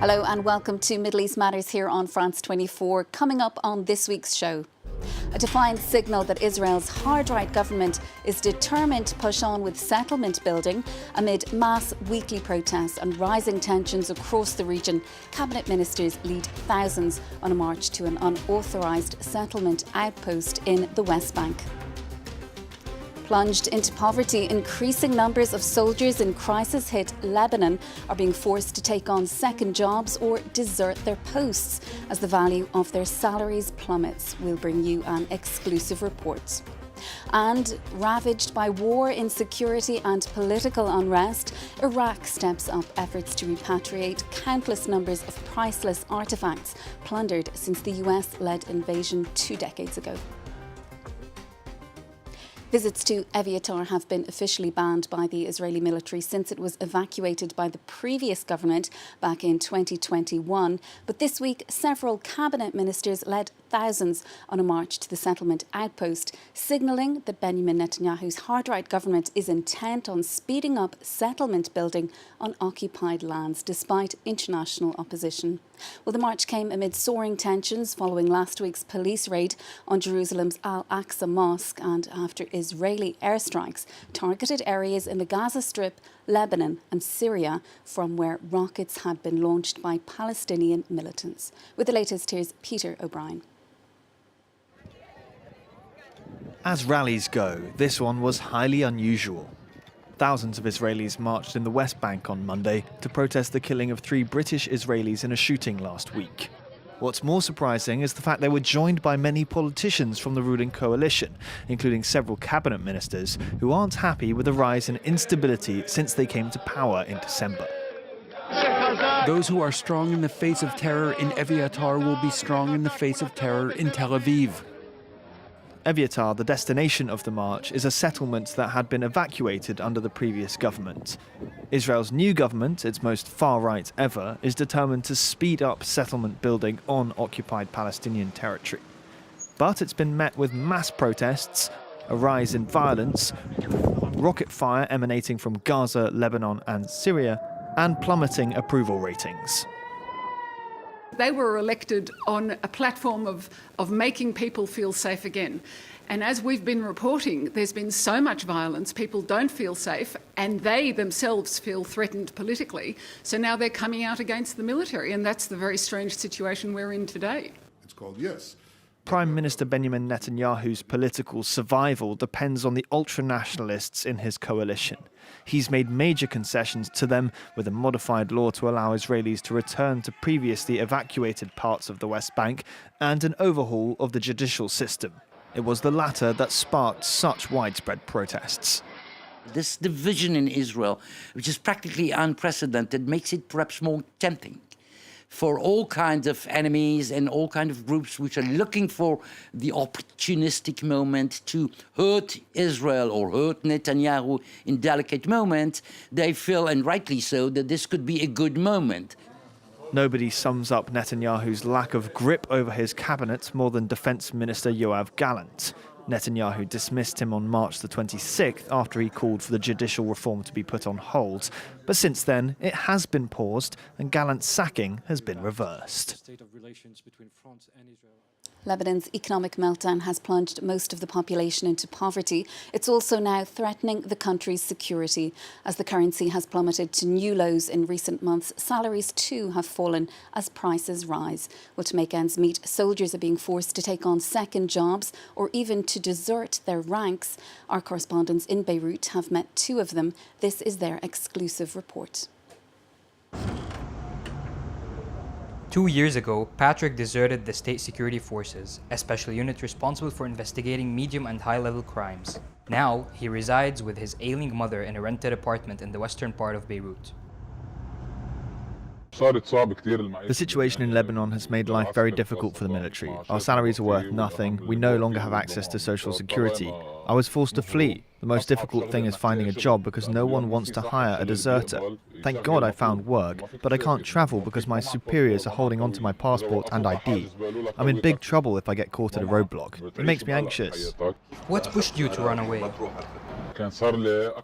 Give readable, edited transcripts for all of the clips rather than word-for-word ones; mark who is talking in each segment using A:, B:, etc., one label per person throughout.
A: Hello and welcome to Middle East Matters here on France 24. Coming up on this week's show, a defiant signal that Israel's hard-right government is determined to push on with settlement building amid mass weekly protests and rising tensions across the region. Cabinet ministers lead thousands on a march to an unauthorized settlement outpost in the West Bank. Plunged into poverty, increasing numbers of soldiers in crisis-hit Lebanon are being forced to take on second jobs or desert their posts as the value of their salaries plummets. We'll bring you an exclusive report. And ravaged by war, insecurity and political unrest, Iraq steps up efforts to repatriate countless numbers of priceless artefacts plundered since the US-led invasion 2 decades ago. Visits to Eviatar have been officially banned by the Israeli military since it was evacuated by the previous government back in 2021. But this week, several cabinet ministers led thousands on a march to the settlement outpost, signalling that Benjamin Netanyahu's hard-right government is intent on speeding up settlement building on occupied lands, despite international opposition. Well, the march came amid soaring tensions following last week's police raid on Jerusalem's Al-Aqsa Mosque and after Israeli airstrikes targeted areas in the Gaza Strip, Lebanon and Syria from where rockets had been launched by Palestinian militants. With the latest, here's Peter O'Brien.
B: As rallies go, this one was highly unusual. Thousands of Israelis marched in the West Bank on Monday to protest the killing of 3 British Israelis in a shooting last week. What's more surprising is the fact they were joined by many politicians from the ruling coalition, including several cabinet ministers who aren't happy with the rise in instability since they came to power in December.
C: Those who are strong in the face of terror in Eviatar will be strong in the face of terror in Tel Aviv.
B: Eviatar, the destination of the march, is a settlement that had been evacuated under the previous government. Israel's new government, its most far-right ever, is determined to speed up settlement building on occupied Palestinian territory. But it's been met with mass protests, a rise in violence, rocket fire emanating from Gaza, Lebanon and Syria, and plummeting approval ratings.
D: They were elected on a platform of making people feel safe again. And as we've been reporting, there's been so much violence, people don't feel safe, and they themselves feel threatened politically. So now they're coming out against the military, and that's the very strange situation we're in today.
E: It's called yes.
B: Prime Minister Benjamin Netanyahu's political survival depends on the ultra-nationalists in his coalition. He's made major concessions to them with a modified law to allow Israelis to return to previously evacuated parts of the West Bank and an overhaul of the judicial system. It was the latter that sparked such widespread protests.
F: This division in Israel, which is practically unprecedented, makes it perhaps more tempting for all kinds of enemies and all kinds of groups which are looking for the opportunistic moment to hurt Israel or hurt Netanyahu in delicate moments. They feel, and rightly so, that this could be a good moment.
B: Nobody sums up Netanyahu's lack of grip over his cabinet more than Defense Minister Yoav Gallant. Netanyahu dismissed him on March the 26th after he called for the judicial reform to be put on hold. But since then, it has been paused and Gallant's sacking has been reversed.
A: Lebanon's economic meltdown has plunged most of the population into poverty. It's also now threatening the country's security. As the currency has plummeted to new lows in recent months, salaries too have fallen as prices rise. Well, to make ends meet, soldiers are being forced to take on second jobs or even to desert their ranks. Our correspondents in Beirut have met 2 of them. This is their exclusive report.
G: 2 years ago, Patrick deserted the state security forces, a special unit responsible for investigating medium and high-level crimes. Now, he resides with his ailing mother in a rented apartment in the western part of Beirut.
B: The situation in Lebanon has made life very difficult for the military. Our salaries are worth nothing. We no longer have access to social security. I was forced to flee. The most difficult thing is finding a job because no one wants to hire a deserter. Thank God I found work, but I can't travel because my superiors are holding onto my passport and ID. I'm in big trouble if I get caught at a roadblock. It makes me anxious.
G: What pushed you to run away?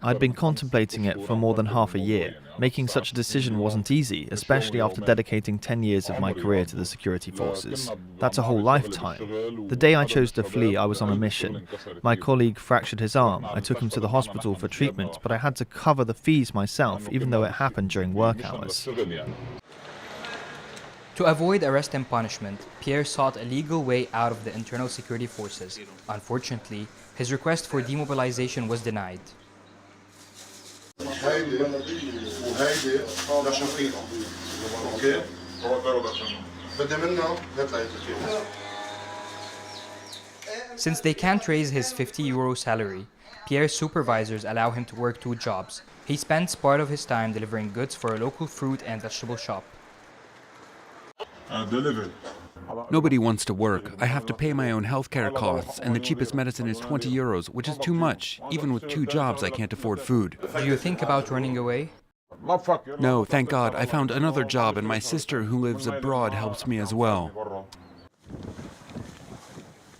B: I'd been contemplating it for more than half a year. Making such a decision wasn't easy, especially after dedicating 10 years of my career to the security forces. That's a whole lifetime. The day I chose to flee, I was on a mission. My colleague fractured his arm. I took him to the hospital for treatment, but I had to cover the fees myself, even though it happened during work hours.
G: To avoid arrest and punishment, Pierre sought a legal way out of the internal security forces. Unfortunately, his request for demobilization was denied. Since they can't raise his €50 salary, Pierre's supervisors allow him to work 2 jobs. He spends part of his time delivering goods for a local fruit and vegetable shop.
C: Nobody wants to work. I have to pay my own healthcare costs, and the cheapest medicine is €20, which is too much. Even with 2 jobs, I can't afford food.
G: Do you think about running away?
C: No, thank God. I found another job, and my sister, who lives abroad, helps me as well.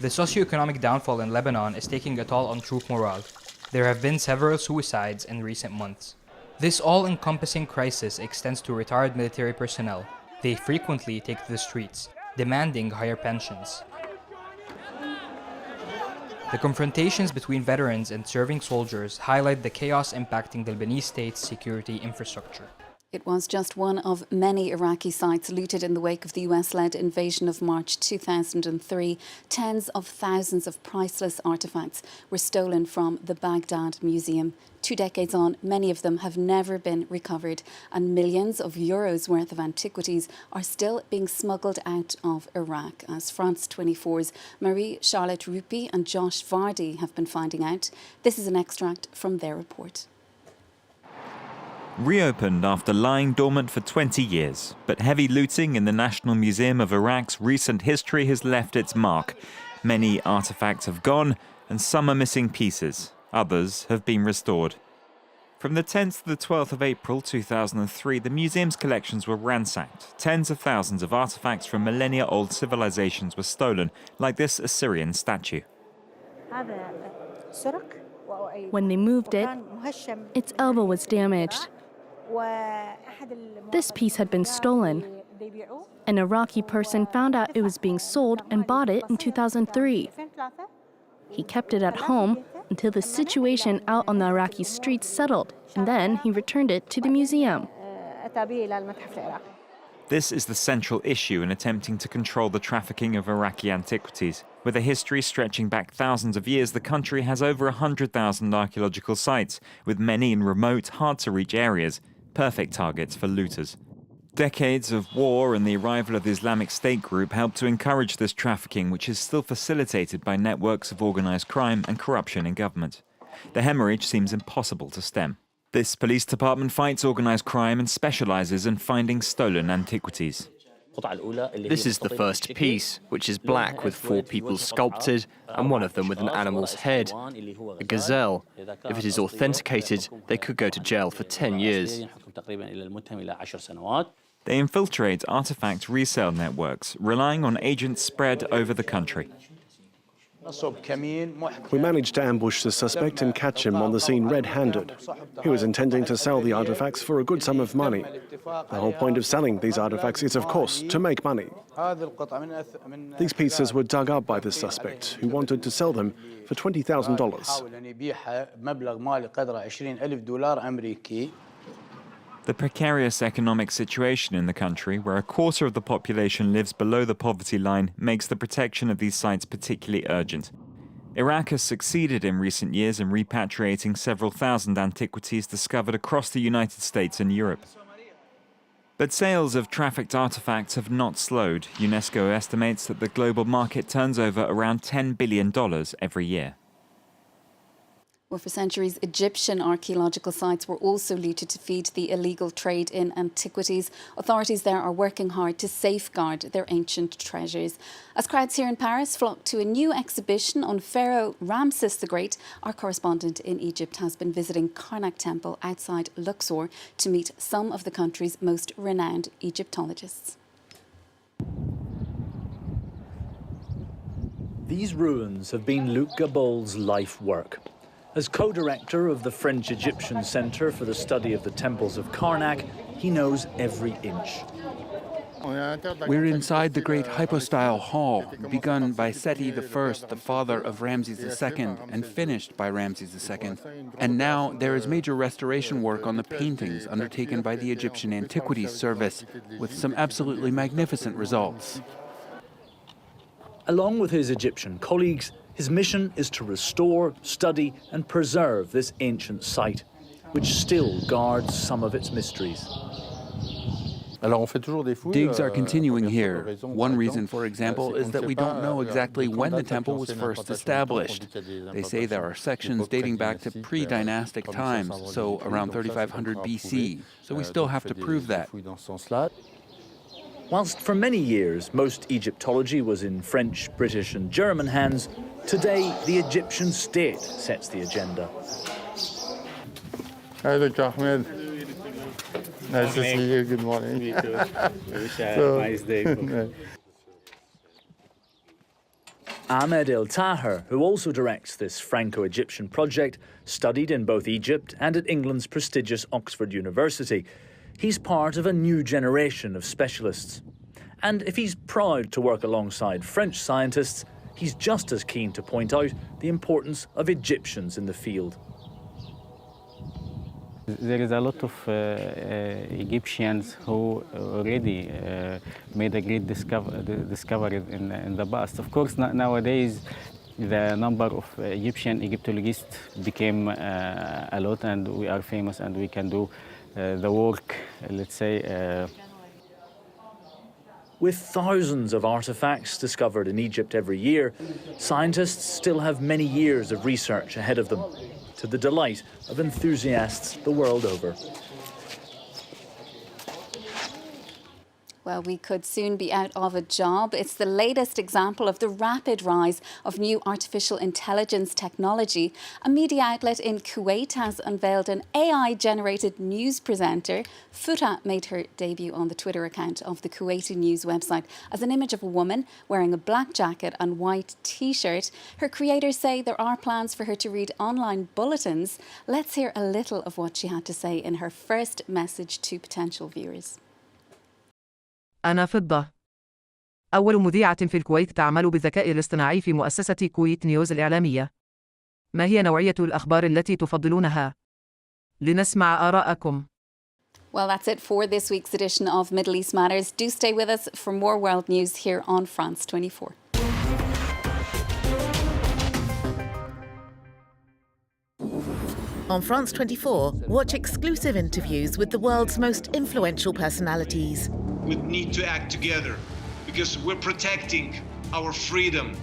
G: The socioeconomic downfall in Lebanon is taking a toll on troop morale. There have been several suicides in recent months. This all-encompassing crisis extends to retired military personnel. They frequently take to the streets, demanding higher pensions. The confrontations between veterans and serving soldiers highlight the chaos impacting the Lebanese state's security infrastructure.
A: It was just one of many Iraqi sites looted in the wake of the US-led invasion of March 2003. Tens of thousands of priceless artefacts were stolen from the Baghdad Museum. 2 decades on, many of them have never been recovered, and millions of euros worth of antiquities are still being smuggled out of Iraq, as France 24's Marie-Charlotte Rupi and Josh Vardy have been finding out. This is an extract from their report.
E: Reopened after lying dormant for 20 years, but heavy looting in the National Museum of Iraq's recent history has left its mark. Many artifacts have gone, and some are missing pieces. Others have been restored. From the 10th to the 12th of April 2003, the museum's collections were ransacked. Tens of thousands of artifacts from millennia-old civilizations were stolen, like this Assyrian statue.
H: When they moved it, its elbow was damaged. This piece had been stolen. An Iraqi person found out it was being sold and bought it in 2003. He kept it at home until the situation out on the Iraqi streets settled, and then he returned it to the museum.
E: This is the central issue in attempting to control the trafficking of Iraqi antiquities. With a history stretching back thousands of years, the country has over 100,000 archaeological sites, with many in remote, hard-to-reach areas, perfect targets for looters. Decades of war and the arrival of the Islamic State group helped to encourage this trafficking, which is still facilitated by networks of organized crime and corruption in government. The hemorrhage seems impossible to stem. This police department fights organized crime and specializes in finding stolen antiquities.
I: This is the first piece, which is black with 4 people sculpted and one of them with an animal's head, a gazelle. If it is authenticated, they could go to jail for 10 years.
E: They infiltrate artifact resale networks, relying on agents spread over the country.
J: We managed to ambush the suspect and catch him on the scene red-handed. He was intending to sell the artifacts for a good sum of money. The whole point of selling these artifacts is, of course, to make money. These pieces were dug up by the suspect, who wanted to sell them for $20,000.
E: The precarious economic situation in the country, where a quarter of the population lives below the poverty line, makes the protection of these sites particularly urgent. Iraq has succeeded in recent years in repatriating several thousand antiquities discovered across the United States and Europe. But sales of trafficked artifacts have not slowed. UNESCO estimates that the global market turns over around $10 billion every year.
A: Well, for centuries, Egyptian archaeological sites were also looted to feed the illegal trade in antiquities. Authorities there are working hard to safeguard their ancient treasures. As crowds here in Paris flock to a new exhibition on Pharaoh Ramses the Great, our correspondent in Egypt has been visiting Karnak Temple outside Luxor to meet some of the country's most renowned Egyptologists.
K: These ruins have been Luc Gabol's life work. As co-director of the French-Egyptian Centre for the Study of the Temples of Karnak, he knows every inch.
C: We're inside the great hypostyle hall, begun by Seti I, the father of Ramses II, and finished by Ramses II. And now there is major restoration work on the paintings undertaken by the Egyptian Antiquities Service, with some absolutely magnificent results.
K: Along with his Egyptian colleagues, his mission is to restore, study and preserve this ancient site, which still guards some of its mysteries.
C: Digs are continuing here. One reason, for example, is that we don't know exactly when the temple was first established. They say there are sections dating back to pre-dynastic times, so around 3500 BC. So we still have to prove that.
K: Whilst for many years most Egyptology was in French, British and German hands, today the Egyptian state sets the agenda.
L: Hi, Dr. Ahmed. Nice to see you. Good morning. Me too. I wish I had a nice day.
K: Ahmed El Taher, who also directs this Franco-Egyptian project, studied in both Egypt and at England's prestigious Oxford University. He's part of a new generation of specialists. And if he's proud to work alongside French scientists, he's just as keen to point out the importance of Egyptians in the field.
M: There is a lot of Egyptians who already made a great discovery in the past. Of course, nowadays, the number of Egyptian Egyptologists became a lot, and we are famous and we can do the work, let's say.
K: With thousands of artifacts discovered in Egypt every year, scientists still have many years of research ahead of them, to the delight of enthusiasts the world over.
A: Well, we could soon be out of a job. It's the latest example of the rapid rise of new artificial intelligence technology. A media outlet in Kuwait has unveiled an AI-generated news presenter. Futa made her debut on the Twitter account of the Kuwaiti news website as an image of a woman wearing a black jacket and white T-shirt. Her creators say there are plans for her to read online bulletins. Let's hear a little of what she had to say in her first message to potential viewers.
N: أنا فضة. أول مذيعة في الكويت تعمل بالذكاء الاصطناعي في مؤسسة كويت نيوز الإعلامية. ما هي نوعية الأخبار التي تفضلونها؟ لنسمع آراءكم.
A: Well, that's it for this week's edition of Middle East Matters. Do stay with us for more world news here on France 24.
O: On France 24, watch exclusive interviews with the world's most influential personalities.
P: We need to act together because we're protecting our freedom.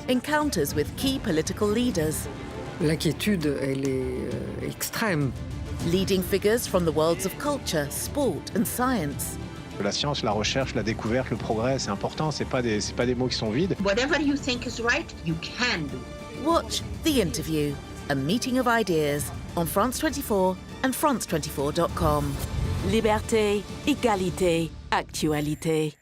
O: Encounters with key political leaders.
Q: L'inquiétude, elle est extrême.
O: Leading figures from the worlds of culture, sport and science.
R: La science, la recherche, la découverte, le progrès, c'est important, c'est pas des mots qui sont vides.
S: Whatever you think is right, you can do.
O: Watch The Interview, a meeting of ideas on France 24 and France24.com.
T: Liberté, égalité, actualité.